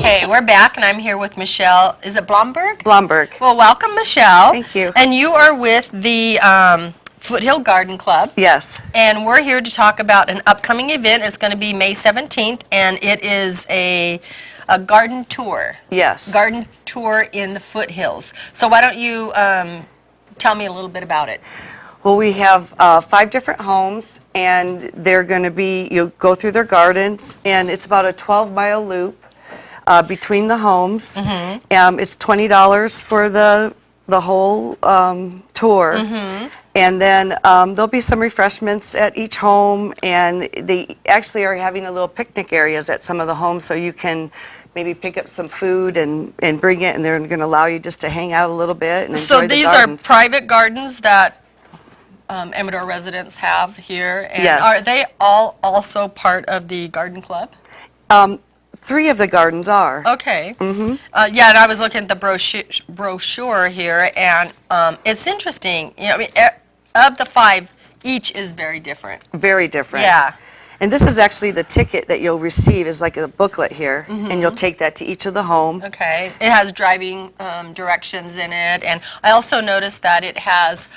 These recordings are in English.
Okay, we're back, and I'm here with Michele. Is it Blomberg? Blomberg. Well, welcome, Michele. Thank you. And you are with the Foothill Garden Club. Yes. And we're here to talk about an upcoming event. It's going to be May 17th, and it is a garden tour. Yes. Garden tour in the foothills. So why don't you tell me a little bit about it? Well, we have 5 different homes, and they're going to be, you'll go through their gardens, and it's about a 12-mile loop between the homes. Mm-hmm. It's $20 for the whole tour. Mm-hmm. And then there'll be some refreshments at each home, and they actually are having a little picnic areas at some of the homes, so you can maybe pick up some food and bring it, and they're going to allow you just to hang out a little bit and enjoy the these gardens. are private gardens that Amador residents have here, and Yes. are they all also part of the garden club? 3 of the gardens are. Okay. Mm-hmm. Yeah, and I was looking at the brochure here, and it's interesting. You know, I mean, of the 5, each is very different. Very different. Yeah. And this is actually the ticket that you'll receive, is like a booklet here, and you'll take that to each of the home. Okay. It has driving directions in it, and I also noticed that it has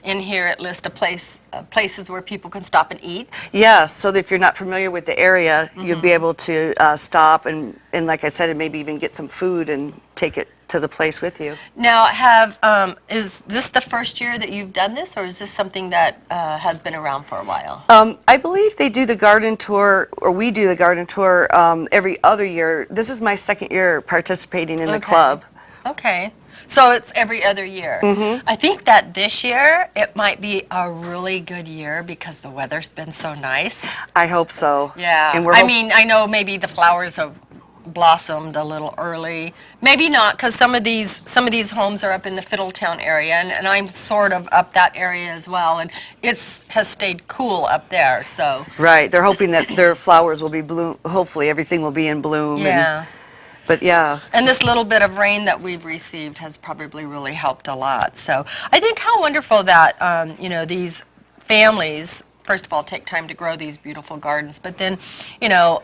in here it lists places where people can stop and eat. Yes, so that if you're not familiar with the area, you'll be able to stop and like I said, and maybe even get some food and take it to the place with you. Now, is this the first year that you've done this, or is this something that has been around for a while? I believe they do the garden tour, or we do the garden tour every other year. This is my 2nd year participating in the club. Okay. So it's every other year. Mm-hmm. I think that this year it might be a really good year because the weather's been so nice. I hope so. Yeah. And I mean, I know maybe the flowers have blossomed a little early. Maybe not, because some of these homes are up in the Fiddletown area, and I'm sort of up that area as well, and has stayed cool up there. So. Right. They're hoping that their flowers will be bloom. Hopefully, everything will be in bloom. Yeah. But yeah. And this little bit of rain that we've received has probably really helped a lot. So I think how wonderful that, you know, these families, first of all, take time to grow these beautiful gardens, but then, you know,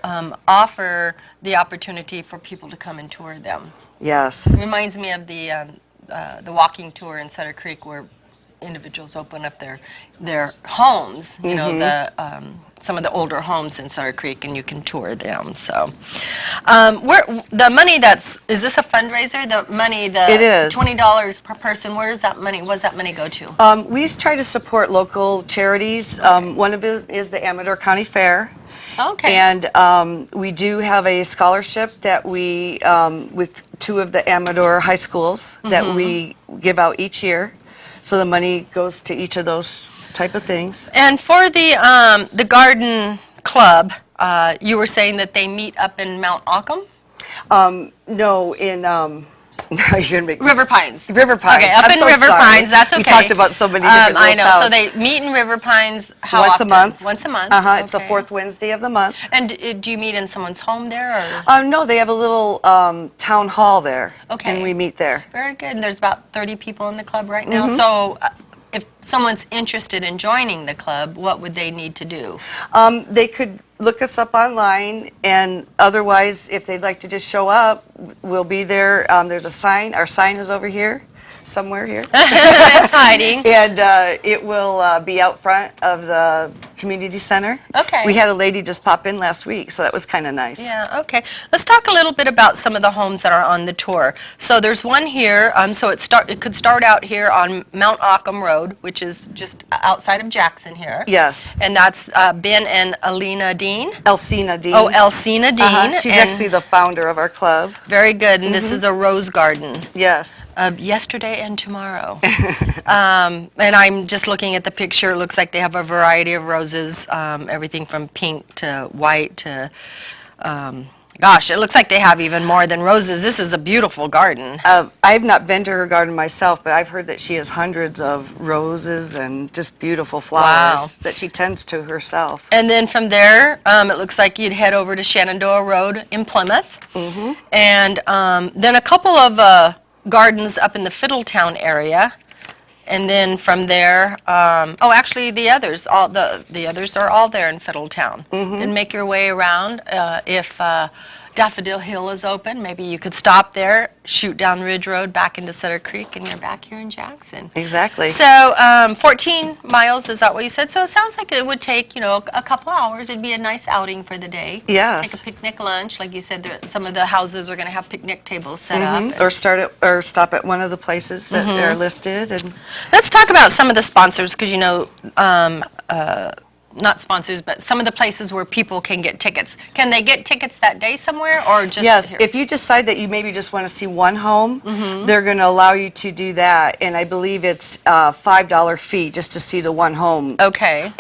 offer the opportunity for people to come and tour them. Yes. It reminds me of the walking tour in Sutter Creek, where individuals open up their homes, you know, some of the older homes in Sutter Creek, and you can tour them. So, the money is this a fundraiser? The money, it is $20 per person. Where does that money? What does that money go to? We try to support local charities. One of it is the Amador County Fair. Okay. And we do have a scholarship that we, with 2 of the Amador high schools, that we give out each year. So the money goes to each of those type of things. And for the garden club, you were saying that they meet up in Mount Ockham? No, in you're gonna make River Pines. River Pines. Okay, up I'm in so River sorry. Pines. That's okay. We talked about so many different I know. towns. So they meet in River Pines how Once often? a month. Once a month. It's the 4th Wednesday of the month. And do you meet in someone's home there, or? No, they have a little town hall there. Okay. And we meet there. Very good. And there's about 30 people in the club right now. So if someone's interested in joining the club, what would they need to do? They could look us up online, and otherwise, if they'd like to just show up, we'll be there. There's a sign. Our sign is over here, somewhere here. It's hiding. And it will be out front of the community center. Okay. We had a lady just pop in last week, so that was kind of nice. Yeah, okay. Let's talk a little bit about some of the homes that are on the tour. So there's one here, so it could start out here on Mount Ockham Road, which is just outside of Jackson here. Yes. And that's Ben and Alina Dean. Elcina Dean. Oh, Elcina Dean. She's actually the founder of our club. Very good, and this is a rose garden. Yes. Yesterday and tomorrow. And I'm just looking at the picture. It looks like they have a variety of roses, everything from pink to white to, gosh, it looks like they have even more than roses. This is a beautiful garden. I've not been to her garden myself, but I've heard that she has hundreds of roses and just beautiful flowers that she tends to herself. And then from there, it looks like you'd head over to Shenandoah Road in Plymouth. And then a couple of gardens up in the Fiddletown area. And then from there, actually the others, the others are all there in Fiddletown. And make your way around. If Daffodil Hill is open. Maybe you could stop there, shoot down Ridge Road back into Sutter Creek, and you're back here in Jackson. Exactly. So 14 miles, is that what you said? So it sounds like it would take, a couple hours. It'd be a nice outing for the day. Yes. Take a picnic lunch. Like you said, some of the houses are going to have picnic tables set up. Or stop at one of the places that are listed. And Let's talk about some of the sponsors, because not sponsors, but some of the places where people can get tickets. Can they get tickets that day somewhere, or just yes, here? if you decide that you maybe just want to see one home, they're going to allow you to do that, and I believe it's a $5 fee just to see the one home. Okay.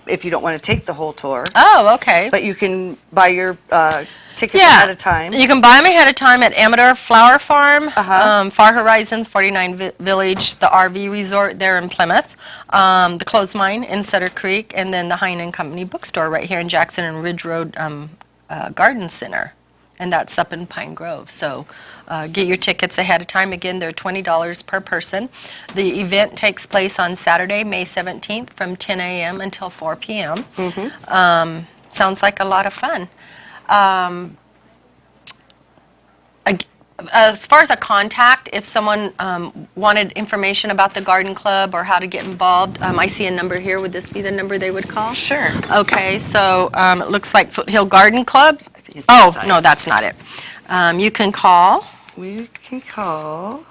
If you don't want to take the whole tour, Oh, okay. but you can buy your tickets ahead of time. You can buy them ahead of time at Amador Flower Farm, Far Horizons, 49 Village, the RV Resort there in Plymouth, the Clothes Mine in Sutter Creek, and then the Hine and Company Bookstore right here in Jackson and Ridge Road Garden Center, and that's up in Pine Grove. So get your tickets ahead of time. Again, they're $20 per person. The event takes place on Saturday, May 17th from 10 a.m. until 4 p.m. Sounds like a lot of fun. As far as a contact, if someone wanted information about the garden club or how to get involved, I see a number here. Would this be the number they would call? Sure. Okay, so it looks like Foothill Garden Club. Oh, no, that's not it. You can call. We can call.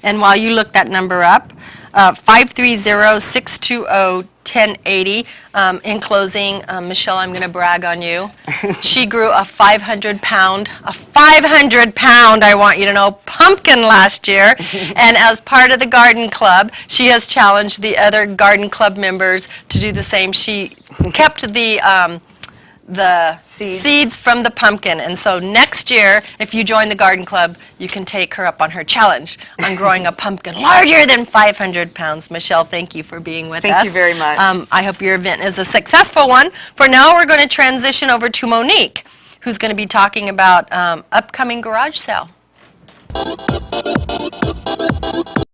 And while you look that number up, 530-620-1080. In closing, Michelle, I'm going to brag on you. She grew a 500-pound, I want you to know, pumpkin last year. And as part of the garden club, she has challenged the other garden club members to do the same. She kept the seeds from the pumpkin, and so next year, if you join the garden club, you can take her up on her challenge on growing a pumpkin larger than 500 pounds. Michelle, thank you for being with us. Thank you very much. I hope your event is a successful one. For now, we're going to transition over to Monique, who's going to be talking about upcoming garage sale.